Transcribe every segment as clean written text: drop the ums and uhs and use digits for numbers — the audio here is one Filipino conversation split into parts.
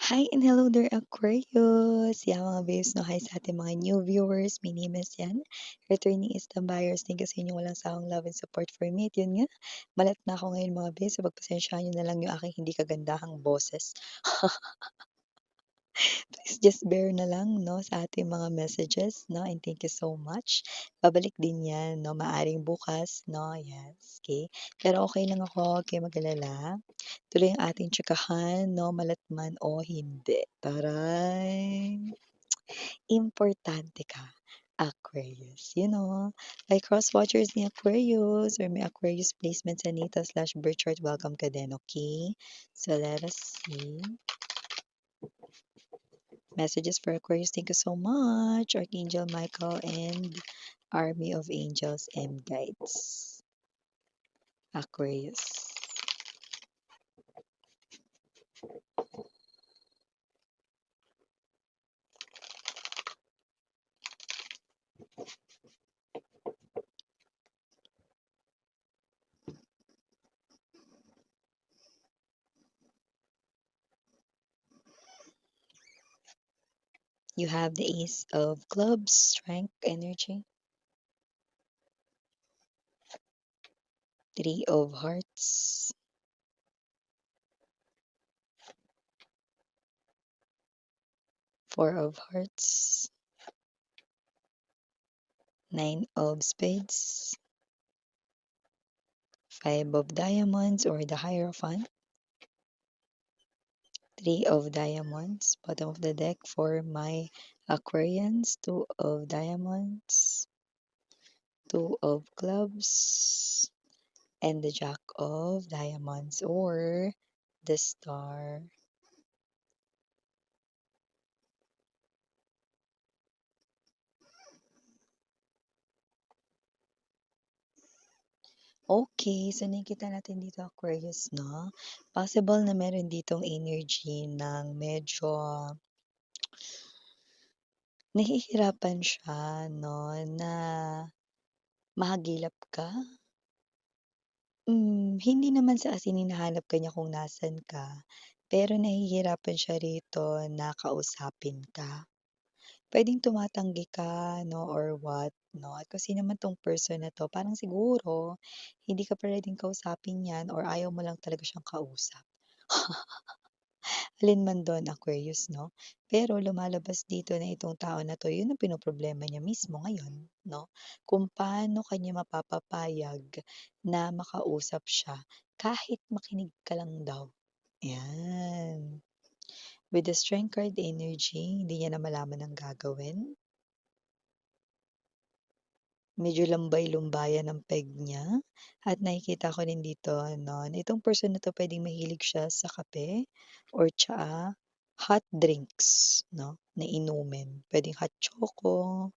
Hi and hello there, Aquarius! Yan mga babes, no? Hi sa ating mga new viewers. My name is Yan. Returning is the buyers. Thank you sa inyong walang sawang love and support for me. At yun nga, malat na ako ngayon mga babes. So, pagpasensyahan nyo na lang yung aking hindi kagandahang boses. Please just bear na lang, no, sa ating mga messages, no? And thank you so much. Babalik din yan, no? Maaring bukas, no? Yes, okay. Pero okay lang ako, okay mag-alala. Tuloy ang ating tsikahan, no? Malat man o hindi. Taray! Importante ka, Aquarius. You know, like cross-watchers ni Aquarius or may Aquarius placement sa Nita/birth chart, welcome ka din, okay? So, let us see. Messages for Aquarius. Thank you so much, Archangel Michael and Army of Angels and Guides. Aquarius. You have the Ace of Clubs, Strength, Energy. Three of Hearts. Four of Hearts. Nine of Spades. Five of Diamonds or the Hierophant. Three of Diamonds, bottom of the deck for my Aquarians. Two of Diamonds. Two of Clubs. And the Jack of Diamonds or the Star. Okay, so nakikita natin dito Aquarius, no? Possible na meron ditong energy ng medyo nahihirapan siya, no, na mahagilap ka. Hindi naman sa asin hinahanap ka niya kung nasan ka, pero nahihirapan siya rito na kausapin ka. Puwedeng tumatanggi ka 'no or what 'no, at kasi naman 'tong person na 'to parang siguro hindi ka pa puwedeng kausapin 'yan or ayaw mo lang talaga siyang kausap. Alin man do'n, Aquarius 'no. Pero lumalabas dito na itong tao na 'to, 'yun ang pinoproblema niya mismo ngayon 'no, kung paano ka niya mapapapayag na makausap siya kahit makinig ka lang daw, 'yan. With the Strength card energy, hindi niya na malaman ang gagawin. Medyo lambay-lumbayan ang peg niya at nakikita ko rin dito ano, na itong person na 'to puwedeng mahilig siya sa kape or tsaa, hot drinks 'no, na inumin. Puwedeng hot choco,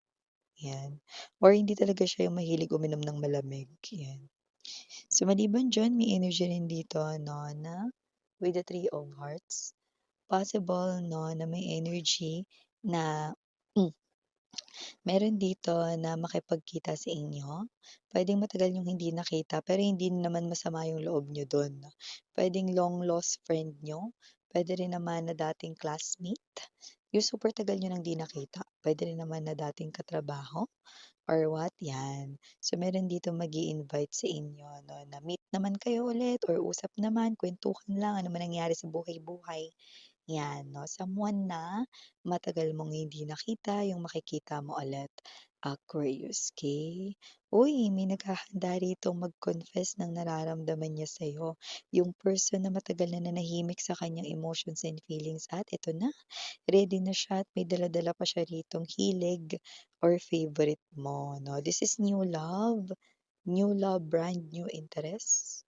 'yan. Or hindi talaga siya yung mahilig uminom ng malamig, 'yan. So, maliban diyan may energy rin dito 'no, na with the Three of Hearts, possible 'no, na may energy na meron dito na makipagkita sa inyo. Puwedeng matagal niyong hindi nakita pero hindi naman masama yung loob niyo dun. Puwedeng long lost friend niyo, puwede rin naman na dating classmate, yung super tagal niyo nang 'di nakita. Puwede rin naman na dating katrabaho or what, 'yan. So, meron dito mag-i-invite sa inyo 'no, na meet naman kayo ulit or usap naman, kuwentuhan lang, ano man nangyari sa buhay-buhay. 'Yan 'no, someone na matagal mong hindi nakita yung makikita mo ulit, Aquarius, okey? Uy, may naghahanda ritong mag-confess ng nararamdaman niya sa'yo, yung person na matagal na nanahimik sa kanyang emotions and feelings at ito na, ready na siya at may dala-dala pa siya ritong hilig or favorite mo 'no. This is new love, brand new interest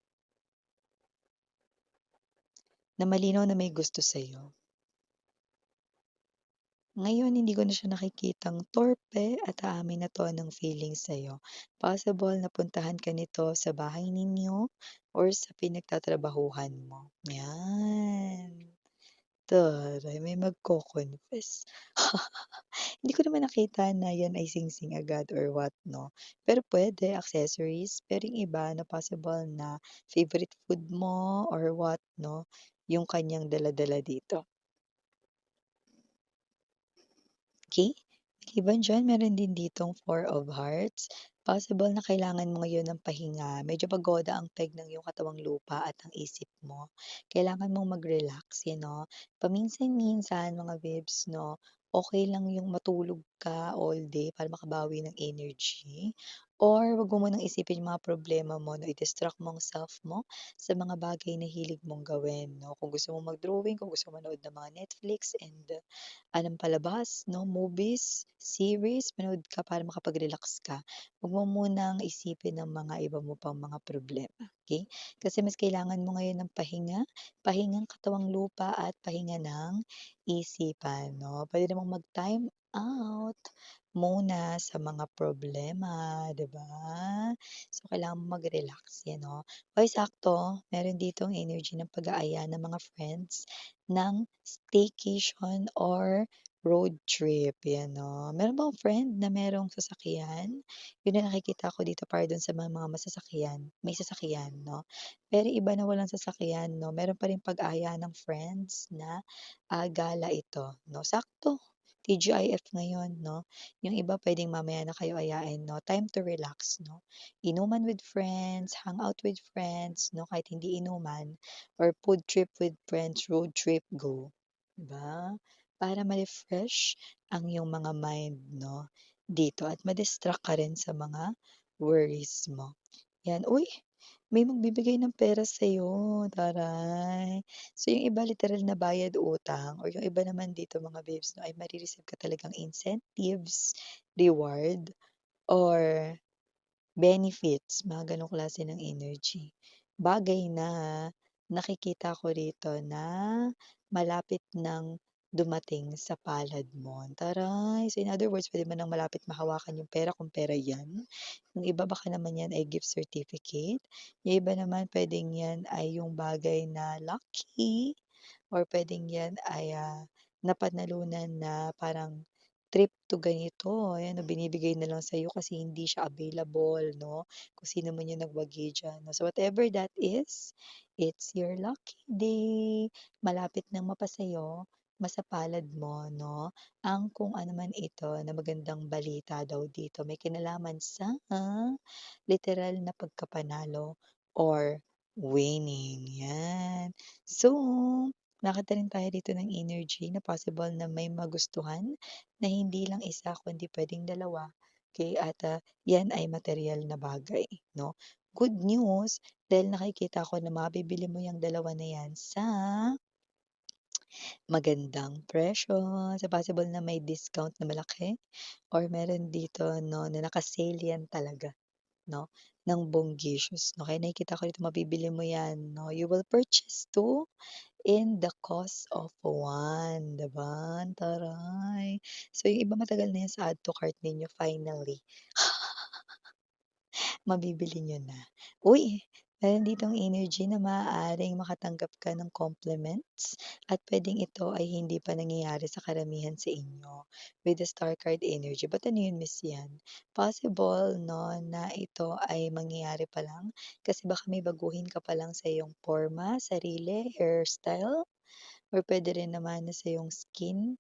na malinaw na may gusto sa'yo. Ngayon hindi ko na siya nakikitang torpe at aamin na 'to ng feelings sa'yo. Possible na puntahan ka nito sa bahay ninyo or sa pinagtatrabahuhan mo, 'yan. Taray, may magko-confess. Hindi ko naman nakita na 'yan ay singsing agad or what 'no, pero puwede accessories, pero yung iba na possible na favorite food mo or what 'no, yung kanyang dala-dala dito. okey. Maliban diyan meron din ditong Four of Hearts, possible na kailangan mo ngayon ng pahinga, medyo pagoda ang peg ng iyong katawang lupa at ang isip mo. Kailangan mong mag-relax, paminsan-minsan mga babes 'no, okey lang yung matulog ka all day para makabawi ng energy or wag mo munang isipin yung mga problema mo 'no, i-distract mo ang self mo sa mga bagay na hilig mong gawin 'no. Kung gusto mong mag-drawing, kung gusto mong manood ng mga Netflix and ng palabas 'no, movies, series, manood ka para makapag-relax ka. Huwag mo munang isipin ang mga iba mo pang mga problema, okey? Kasi mas kailangan mo ngayon ng pahinga, pahingang katawang lupa at pahinga ng isipan 'no. Puwede namang mag-time out muna sa mga problema, 'di ba? So, kailangan mo mag-relax 'yan 'no. Uy, sakto meron ditong energy ng pag-aaya ng mga friends ng staycation or road trip, 'yan 'no. Meron bang friend na merong sasakyan? Yun ang nakikita ko dito para dun sa mga masasakyan, may sasakyan 'no. Pero iba na walang sasakyan 'no, meron pa ring pag-aya ng friends na, gala ito 'no. Sakto, TGIF ngayon 'no, yung iba puwedeng mamaya na kayo ayain 'no, time to relax 'no. Inuman with friends, hang out with friends 'no, kahit hindi inuman or food trip with friends, road trip, go, 'di ba? Para ma-refresh ang iyong mga mind 'no, dito at ma-distract ka rin sa mga worries mo. 'Yan, uy, may magbibigay ng pera sa'yo, taray. So, yung iba literal na bayad utang or yung iba naman dito mga babes 'no, ay mare-receive ka talagang incentives, reward, or benefits, mga gano'ng klase ng energy. Bagay na nakikita ko rito na malapit ng dumating sa palad mo, taray! So, in other words, puwede mo ng malapit mahawakan yung pera kung pera 'yan. Yung iba baka naman 'yan ay gift certificate, yung iba naman puwedeng 'yan ay yung bagay na lucky or puwedeng 'yan ay, napanalunan na parang trip to ganito, ayan 'no, binibigay na lang sa'yo kasi hindi siya available 'no, kung sino man yung nagwagi diyan 'no. So, whatever that is, it's your lucky day. Malapit ng mapasa'yo, masapalad mo 'no, ang kung ano man ito na magandang balita daw dito may kinalaman sa literal na pagkapanalo or winning, 'yan. So, nakita rin tayo dito ng energy na possible na may magustuhan na hindi lang isa kundi puwedeng dalawa, okey at, 'yan ay materyal na bagay 'no. Good news dahil nakikita ko na mabibili mo 'yang dalawa na 'yan sa magandang presyo. So, possible na may discount na malaki or meron dito 'no na naka-sale 'yan talaga 'no, ng bonggacious 'no. Kaya nakikita ko dito mabibili mo 'yan 'no. You will purchase 2 in the cost of one, 'di ba? Ang taray. So, yung iba matagal na 'yan sa add to cart ninyo finally, mabibili niyo na. Uy, meron ditong energy na maaaring makatanggap ka ng compliments at puwedeng ito ay hindi pa nangyayari sa karamihan sa inyo with the star card energy. But ano yun, Miss yan? Possible 'no, na ito ay mangyayari pa lang kasi baka may baguhin ka pa lang sa iyong porma, sarili, hairstyle. Or puwede rin naman na sa iyong skin,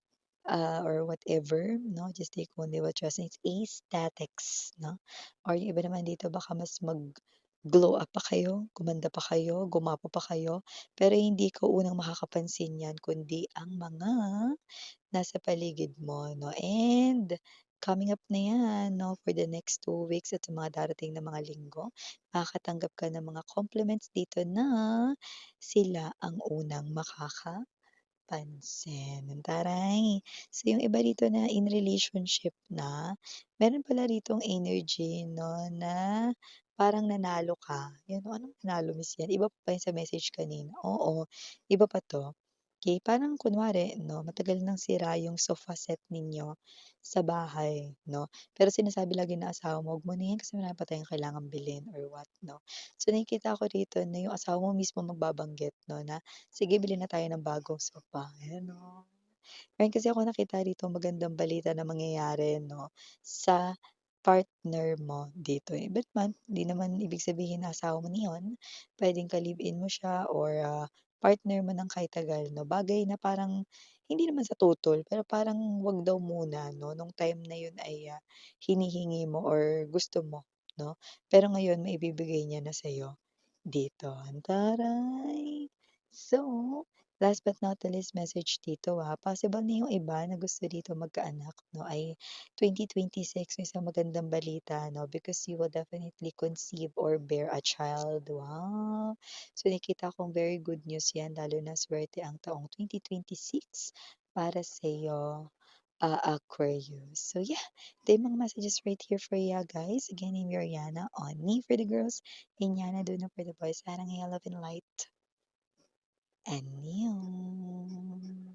or whatever 'no, just take only what resonates, aesthetics 'no, or yung iba naman dito baka mas mag-glow up pa kayo, gumanda pa kayo, gumwapo pa kayo, pero hindi ikaw unang makakapansin niyan kundi ang mga nasa paligid mo 'no. And coming up na 'yan 'no, for the next 2 weeks at sa mga darating na mga linggo, makakatanggap ka ng mga compliments dito na sila ang unang pansin, taray. So, yung iba rito na in relationship na, meron pala ritong energy 'no, na parang nanalo ka. Yun, anong nanalo Miss yan? Iba pa ba yun sa message kanina? Oo, iba pa 'to. Okay, parang kunwari 'no, matagal nang sira yung sofa set ninyo sa bahay 'no, pero sinasabi lagi ng asawa mo, "Wag mo na yan kasi marami pa tayong kailangang bilhin," or what 'no. So, nakikita ko rito na yung asawa mo mismo magbabanggit 'no, na sige bili na tayo ng bagong sofa, ayan 'no. Meron kasi ako nakita rito magandang balita na mangyayari 'no, sa partner mo dito, eh, but man hindi naman ibig sabihin na asawa mo na yun, puwedeng ka-live-in mo siya or, partner mo ng kahit tagal 'no, bagay na parang hindi naman sa tutol, pero parang 'wag daw muna 'no, nung time na yun ay, hinihingi mo or gusto mo 'no. Pero ngayon maibibigay niya na sa'yo dito, taray! So, last but not the least message dito, possible na yung iba na gusto dito magkaanak 'no ay 2026 may isang magandang balita 'no, because you will definitely conceive or bear a child, wow! So, nakita kong very good news 'yan lalo na swerte ang taong 2026 para sa'yo, Aquarius. So, yeah, ito yung mga messages right here for you guys. Again, I'm Mariana on Me for the Girls and Yana Duna for the Boys. Sarang love and light. And you.